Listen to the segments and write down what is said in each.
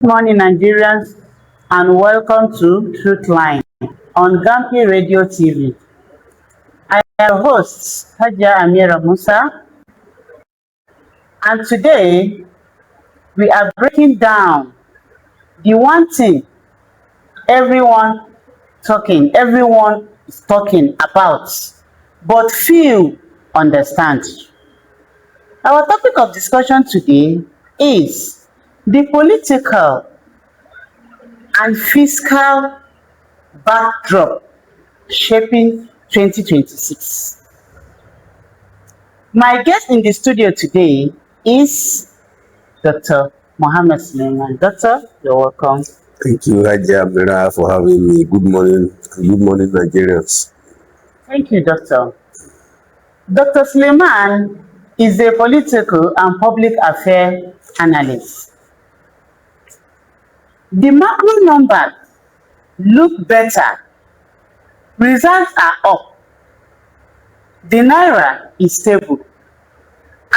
Good morning, Nigerians, and welcome to Truthline on Gampi Radio TV. I am your host, Haja Amira Musa, and today we are breaking down the one thing everyone is talking about, but few understand. Our topic of discussion today is the political and fiscal backdrop shaping 2026. My guest in the studio today is Dr. Mohammed Suleiman. Doctor, you're welcome. Thank you, Haja Amira, for having me. Good morning. Good morning, Nigerians. Thank you, Doctor. Dr. Suleiman is a political and public affairs analyst. The macro numbers look better. Results are up. The naira is stable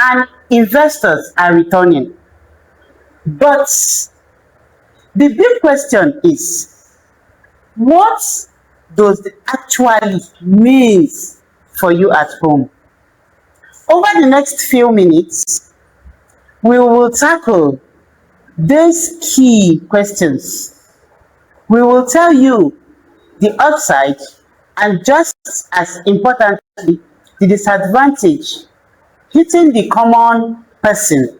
and investors are returning. But the big question is, what does it actually mean for you at home? Over the next few minutes, we will tackle these key questions. We will tell you the upside and, just as importantly, the disadvantage hitting the common person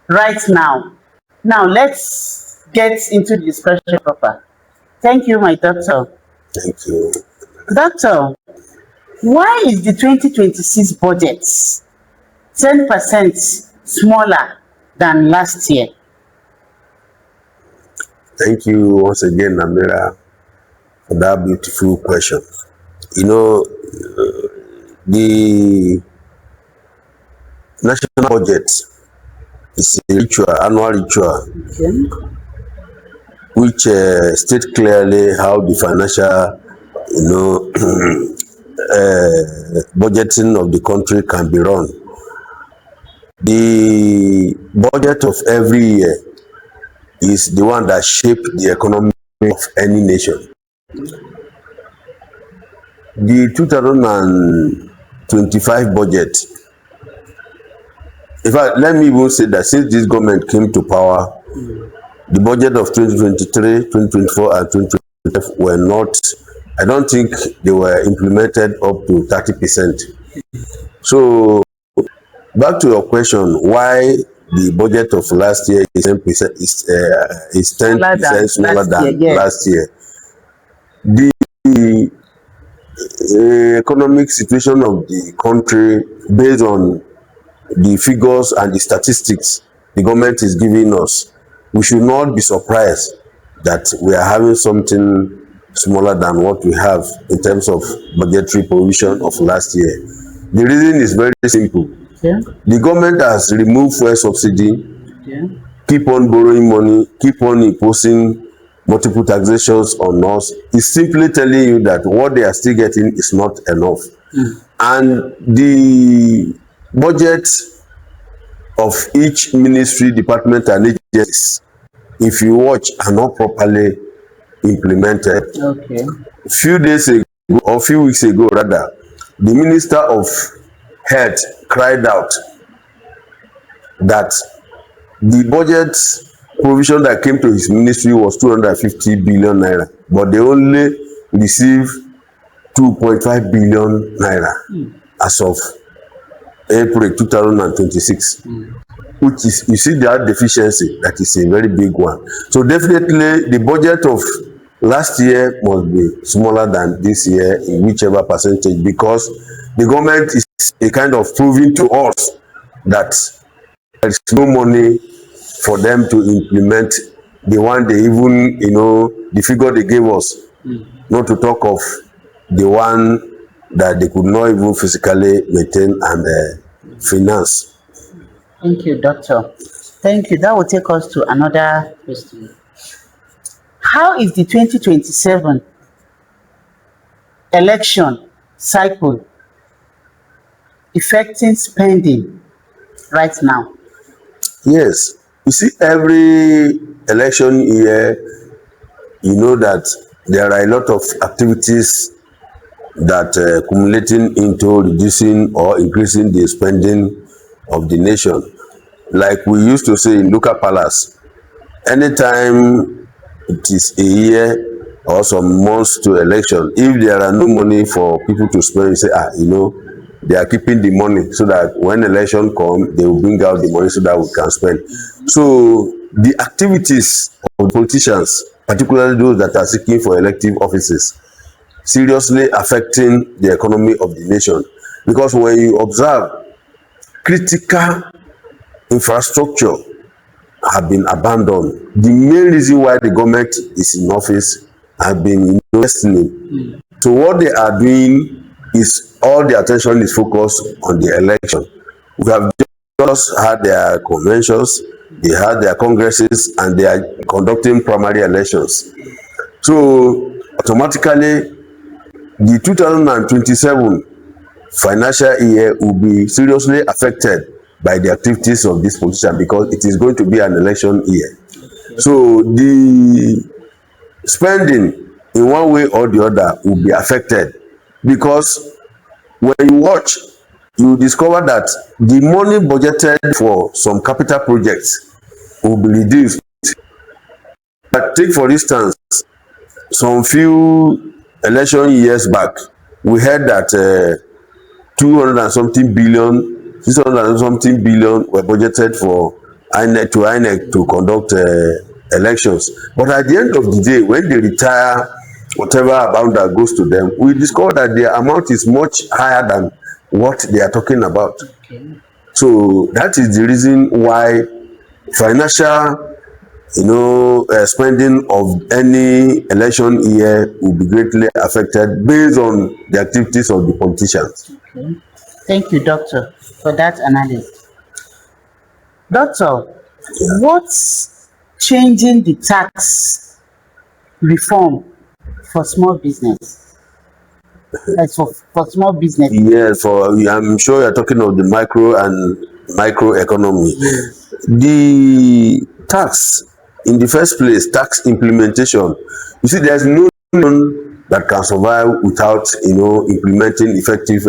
right now. Now, let's get into the discussion proper. Thank you, my doctor. Thank you. Doctor, why is the 2026 budget 10% smaller than last year? Thank you once again, Amira, for that beautiful question. You know, the national budget is a annual ritual, Okay. which states clearly how the financial, budgeting of the country can be run. The budget of every year is the one that shapes the economy of any nation. The 2025 budget, in fact, let me even say that since this government came to power, the budget of 2023, 2024, and 2025 were not, I don't think they were implemented up to 30%. So, back to your question, why the budget of last year is 10% is 10% smaller than last year. The economic situation of the country, based on the figures and the statistics the government is giving us, we should not be surprised that we are having something smaller than what we have in terms of budgetary provision of last year. The reason is very simple. Yeah. The government has removed fuel subsidy, Yeah. keep on borrowing money, keep on imposing multiple taxations on us. It's simply telling you that what they are still getting is not enough. And the budget of each ministry, department, and agencies, if you watch, are not properly implemented. Okay. A few days ago, or a few weeks ago rather, the Minister of Health cried out that the budget provision that came to his ministry was 250 billion naira, but they only received 2.5 billion naira as of April 2026, which is, you see, that deficiency, that is a very big one. So definitely the budget of last year must be smaller than this year in whichever percentage, because the government is a kind of proving to us that there is no money for them to implement the one they even, the figure they gave us, not to talk of the one that they could not even physically maintain and finance. Thank you, Doctor. Thank you. That will take us to another question. How is the 2027 election cycle affecting spending right now? Yes, you see, every election year, you know that there are a lot of activities that accumulating into reducing or increasing the spending of the nation. Like we used to say in local palace, anytime it is a year or some months to election, if there are no money for people to spend, you say, they are keeping the money so that when election come, they will bring out the money so that we can spend. So the activities of politicians, particularly those that are seeking for elective offices, seriously affecting the economy of the nation. Because when you observe, critical infrastructure have been abandoned. The main reason why the government is in office have been investing. So what they are doing is all the attention is focused on the election. We have just had their conventions, they had their congresses, and they are conducting primary elections. So automatically, the 2027 financial year will be seriously affected by the activities of this politician because it is going to be an election year. So the spending in one way or the other will be affected because when you watch, you discover that the money budgeted for some capital projects will be reduced. But take for instance, some few election years back, we heard that 200 and something billion, 600 and something billion were budgeted for INEC to conduct elections. But at the end of the day, when they retire, whatever amount that goes to them, we discover that the amount is much higher than what they are talking about. Okay. So that is the reason why financial spending of any election year will be greatly affected based on the activities of the politicians. Okay. Thank you, Doctor, for that analysis. Doctor, what's changing the tax reform for small business? For small business. Yes, I'm sure you're talking of the micro economy. Yes. The tax, in the first place, tax implementation. You see, there's no nation that can survive without implementing effective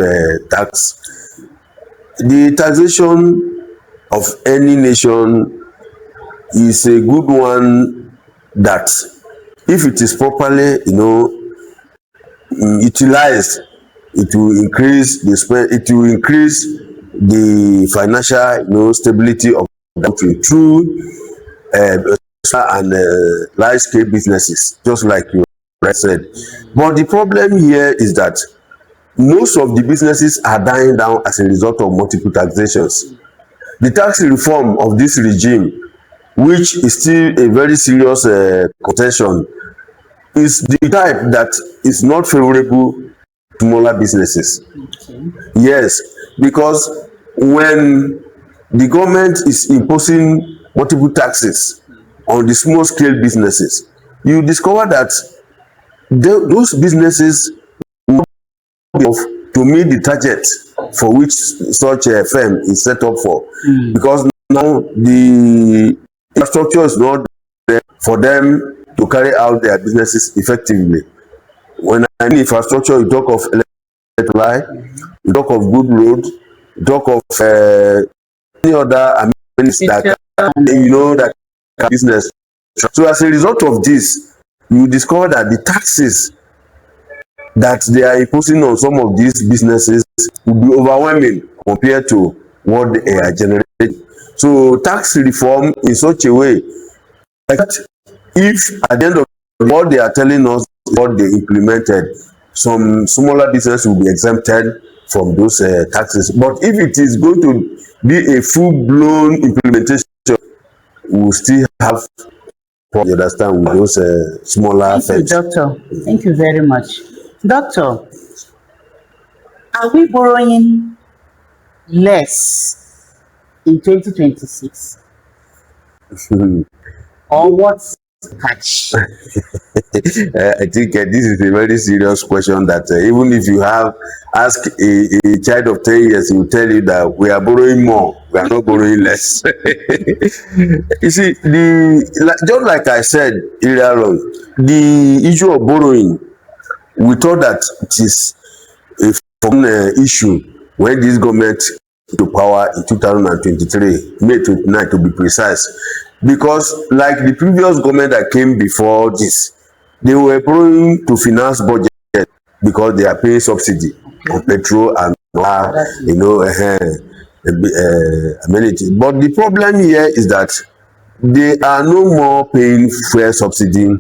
tax. The taxation of any nation is a good one that, if it is properly utilized, it will increase the financial stability of the country through and large scale businesses, just like you said. But the problem here is that most of the businesses are dying down as a result of multiple taxations. The tax reform of this regime, which is still a very serious contention, is the type that is not favorable to smaller businesses. Okay. Yes, because when the government is imposing multiple taxes on the small scale businesses, you discover that those businesses will be able to meet the target for which such a firm is set up for. Because now the infrastructure is not there for them to carry out their businesses effectively. When I mean infrastructure, you talk of electric line, you talk of good road, you talk of any other amenities that that business. So as a result of this, you discover that the taxes that they are imposing on some of these businesses will be overwhelming compared to what they are generating. So tax reform in such a way that if at the end of what they are telling us, what they implemented, some smaller business will be exempted from those taxes. But if it is going to be a full-blown implementation, we will still have, you understand, with those smaller firms. Doctor, thank you very much. Doctor, are we borrowing less in 2026? Or what's catch? I think this is a very serious question that even if you have asked a child of 10 years, he will tell you that we are borrowing more We are not borrowing less. You see, just like I said earlier on, the issue of borrowing, we thought that it is a foreign issue when this government came to power in 2023, May 29 to be precise, because like the previous government that came before this, they were borrowing to finance budget because they are paying subsidy on petrol and amenities. But the problem here is that they are no more paying fuel subsidy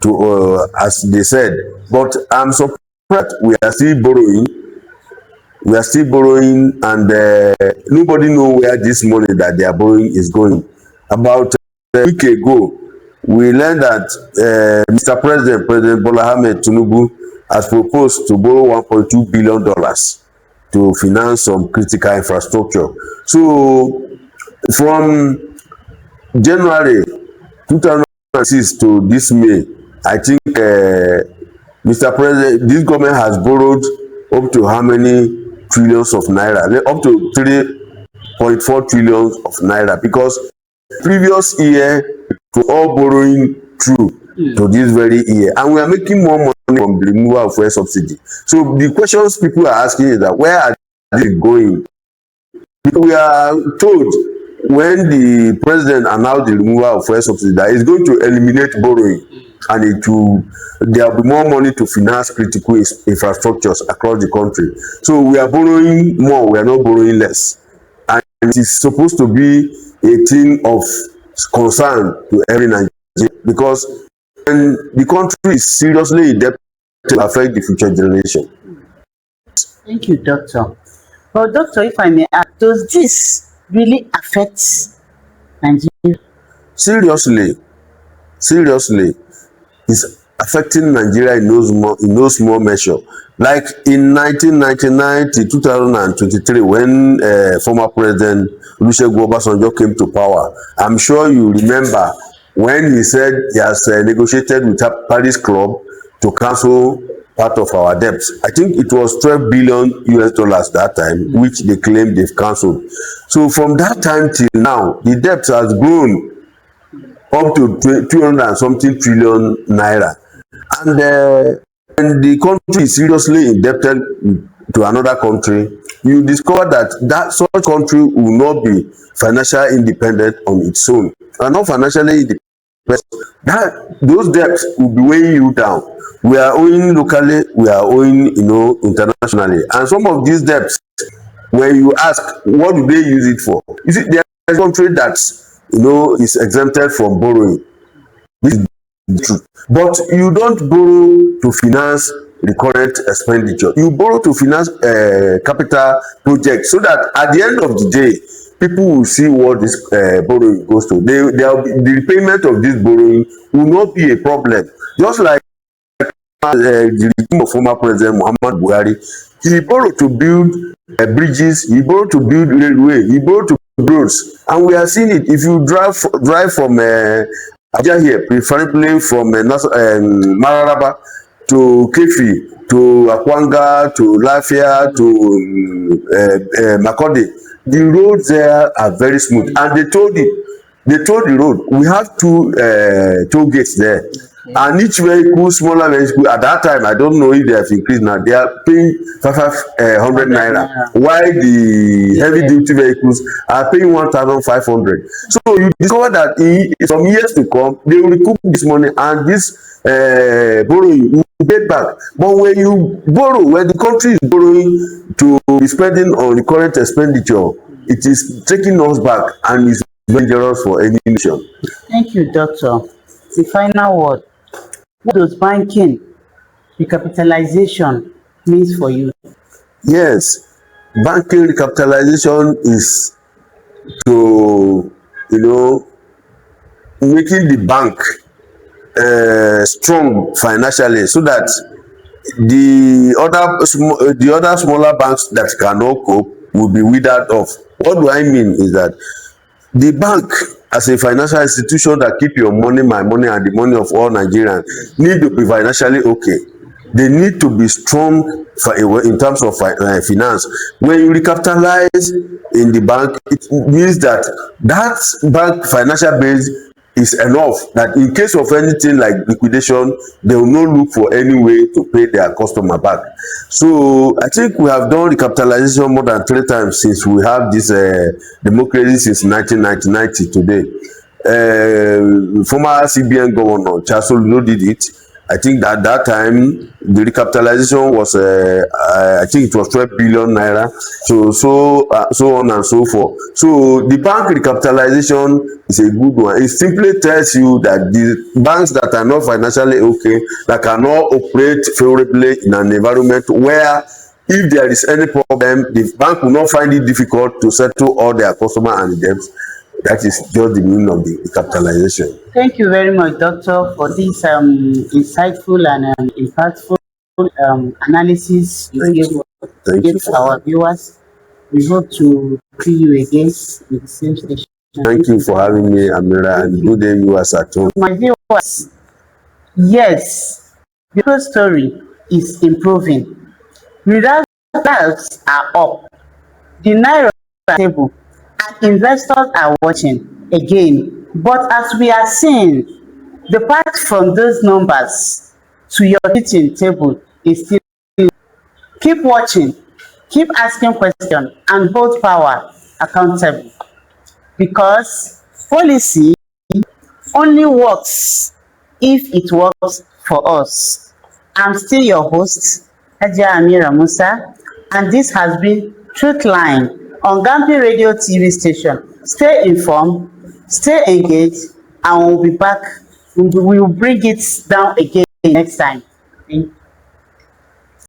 to as they said. But I'm surprised we are still borrowing. We are still borrowing, and nobody know where this money that they are borrowing is going. About a week ago, we learned that Mr. President Bola Ahmed Tinubu has proposed to borrow $1.2 billion to finance some critical infrastructure. So from January 2006 to this May, I think Mr. President, this government has borrowed up to how many trillions of naira? Up to 3.4 trillions of naira, because previous year to all borrowing through to this very year, and we are making more money from the removal of fuel subsidy. So the questions people are asking is that where are they going? Because we are told when the president announced the removal of fuel subsidy that he's going to eliminate borrowing, and there will be more money to finance critical infrastructures across the country. So we are borrowing more, we are not borrowing less, and it is supposed to be a thing of concern to every Nigerian, because when the country is seriously indebted to affect the future generation. Thank you, Doctor. Well, Doctor, if I may ask, does this really affect Nigeria? Seriously, it's affecting Nigeria in no small measure. Like in 1999 to 2023, when former President Olusegun Obasanjo came to power, I'm sure you remember when he said he has negotiated with Paris Club to cancel part of our debts. I think it was $12 billion that time, which they claimed they've cancelled. So from that time till now, the debt has grown up to 200 and something trillion naira, and the country is seriously indebted to another country. You discover that such country will not be financially independent on its own, and not financially independent. Those debts will be weighing you down. We are owing locally, we are owing internationally, and some of these debts, when you ask what do they use it for, you see, there is a country that's is exempted from borrowing. This is the truth. But you don't borrow to finance recurrent expenditure. You borrow to finance capital projects, so that at the end of the day, people will see what this borrowing goes to. The repayment of this borrowing will not be a problem. Just like the regime of former President Muhammad Buhari, he borrowed to build bridges, he borrowed to build railway, he borrowed to build roads, and we are seeing it. If you drive from Abuja here, preferably from Mararaba to Kefi to Akwanga to Lafia to Makode, the roads there are very smooth, and they told the road, we have two toll gates there. And each vehicle, smaller vehicle, at that time, I don't know if they have increased now, they are paying 500 naira, while the heavy duty vehicles are paying 1,500. So you discover that some years to come, they will recoup this money, and this borrowing will get back. But when you borrow, when the country is borrowing to be spending on the current expenditure, it is taking us back, and it's dangerous for any nation. Thank you, Doctor. The final word. What does banking recapitalization means for you? Yes, banking recapitalization is to making the bank strong financially, so that the other smaller banks that cannot cope will be withered off. What do I mean is that the bank, as a financial institution that keep your money, my money, and the money of all Nigerians, need to be financially okay. they need to be strong in terms of finance. When you recapitalize in the bank, it means that that bank financial base is enough that in case of anything like liquidation, they will not look for any way to pay their customer back. So I think we have done recapitalization more than 3 times since we have this democracy since 1990 today. Former CBN governor Charles Soludo did it. I think that that time the recapitalization was I think it was 12 billion naira. So on and so forth. So the bank recapitalization is a good one. It simply tells you that the banks that are not financially okay, that cannot operate favorably in an environment where if there is any problem, the bank will not find it difficult to settle all their customer and debts. That is just the meaning of the capitalization. Thank you very much, Doctor, for this insightful and impactful analysis you gave to our viewers. We hope to see you again in the same station. Thank you for having me, Amira, and good day, viewers at home. My viewers, yes, the whole story is improving. Results are up. The Naira table and investors are watching again. But as we are seeing, the path from those numbers to your kitchen table is still. Keep watching, keep asking questions, and hold power accountable. Because policy only works if it works for us. I'm still your host, Hajia Amira Musa, and this has been Truth Line on Gampi Radio TV station. Stay informed, stay engaged, and we'll be back. We will bring it down again next time. Thank you.